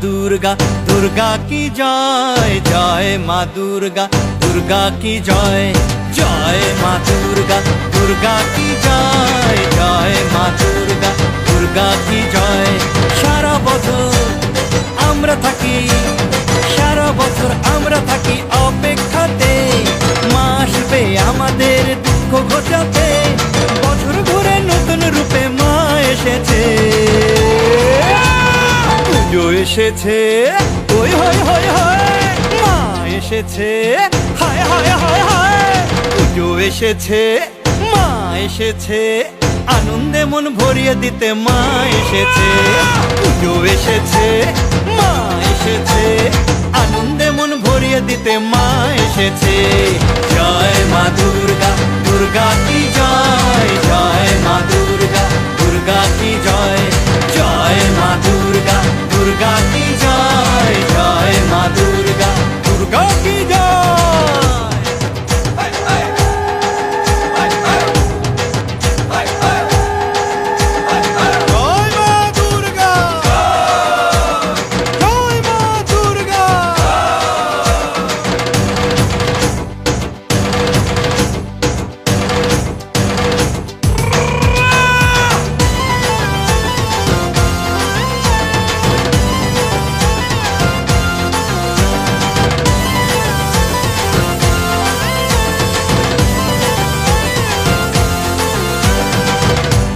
দুর্গা, দুর্গা কি জয়, জয় মা দুর্গা, দুর্গা কি জয়, জয় মা দুর্গা, দুর্গা কি জয়, জয় মা দুর্গা, দুর্গা কি জয়। সারা বছর আমরা থাকি, সারা বছর আমরা থাকি অপেক্ষাতে, মা আসবে আমাদের দুঃখ ঘোচাতে। বছর ঘুরে নতুন রূপে মা এসেছে, পুজো এসেছে, ওই হয় হয় হয়, মা এসেছে, হায় হায় হায় হায়। পুজো এসেছে, মা এসেছে, আনন্দে মন ভরিয়ে দিতে মা এসেছে। পুজো এসেছে, মা এসেছে, আনন্দে মন ভরিয়ে দিতে মা এসেছে। জয় মা দুর্গা, দুর্গা কি জয়, জয় মা দুর্গা, দুর্গা কি জয়, জয় মা দুর্গা, দুর্গা কি জয়, জয় মা দুর্গা, দুর্গা কি জয়।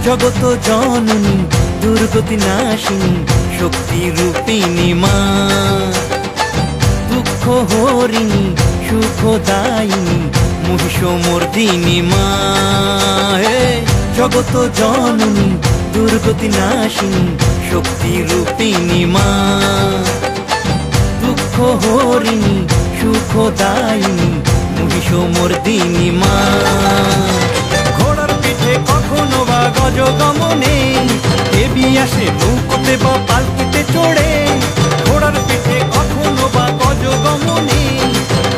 জগত জননী, দুর্গতি নাশিনী, শক্তি রূপিণী মা, দুঃখ হরিণী, সুখদায়িনী, মহিষমর্দিনী মা। জগত জননী, দুর্গতি নাশিনী, শক্তি রূপিণী মা, দুঃখ হরিণী, সুখদায়িনী, মহিষমর্দিনী মা। ঘোড়ার পিঠে কখনো বা গজগমনে, দেবী আসে নৌকোতে বা পালকিতে চড়ে। ঘোড়ার পিঠে কখনো বা গজগমনে,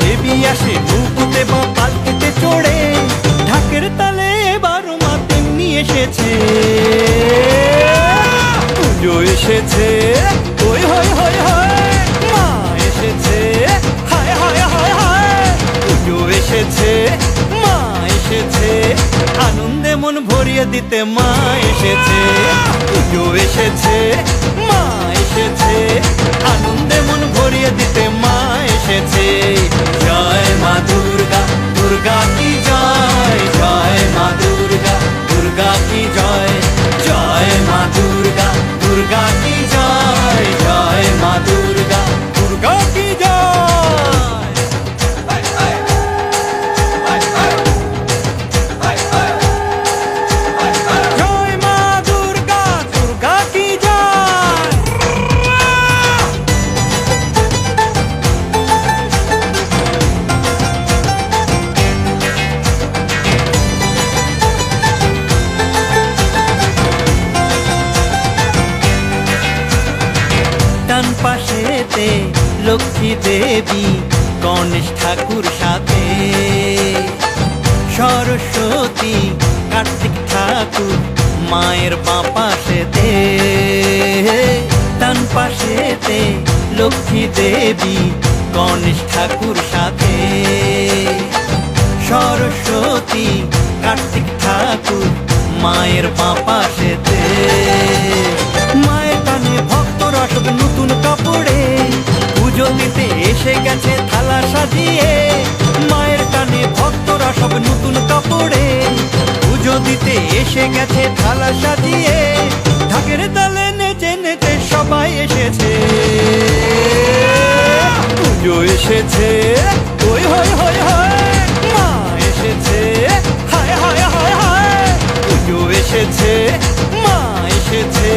দেবী আসে নৌকোতে বা পালকিতে চড়ে। ঢাকের তালে এবার মা তেমনি এসেছে, পুজো এসেছে, ওই হয় হয় হয়, মা এসেছে, হায় হায় হায় হায়। পুজো এসেছে, মা এসেছে, আনন্দে মন ভরিয়ে দিতে মা এসেছে। পুজো এসেছে, মা এসেছে, আনন্দে মন ভরিয়ে দিতে মা এসেছে। জয় মা দুর্গা, দুর্গা কি জয়, জয় মা দুর্গা, দুর্গা কি জয়, জয় মা দুর্গা, দুর্গা কি জয়, জয় মা দুর্গা, দুর্গা কি জয়। ডান পাশেতে লক্ষ্মী দেবী, গণেশ ঠাকুর সাথে, সরস্বতী, কার্তিক ঠাকুর মায়ের বাঁ পাশেতে। ডান পাশেতে লক্ষ্মী দেবী, গণেশ ঠাকুর সাথে, সরস্বতী, কার্তিক ঠাকুর মায়ের বাঁ পাশেতে। মায়ের টানে ভক্তরা সব নতুন কাপড়ে, পুজো দিতে এসে গেছে থালা সাজিয়ে। মায়ের টানে ভক্তরা সব নতুন কাপড়ে, পুজো দিতে এসে গেছে থালা সাজিয়ে। ঢাকের তালে নেচে নেচে সবাই এসেছে, পুজো এসেছে, ওই হয় হয় হয়, মা এসেছে, হায় হায় হায় হায়। পুজো এসেছে, মা এসেছে,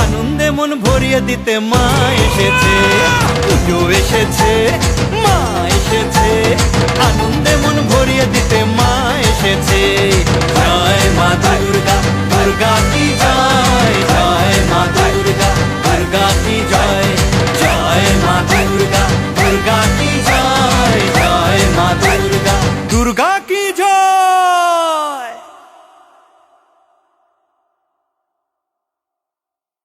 আনন্দে মন ভরিয়ে দিতে মা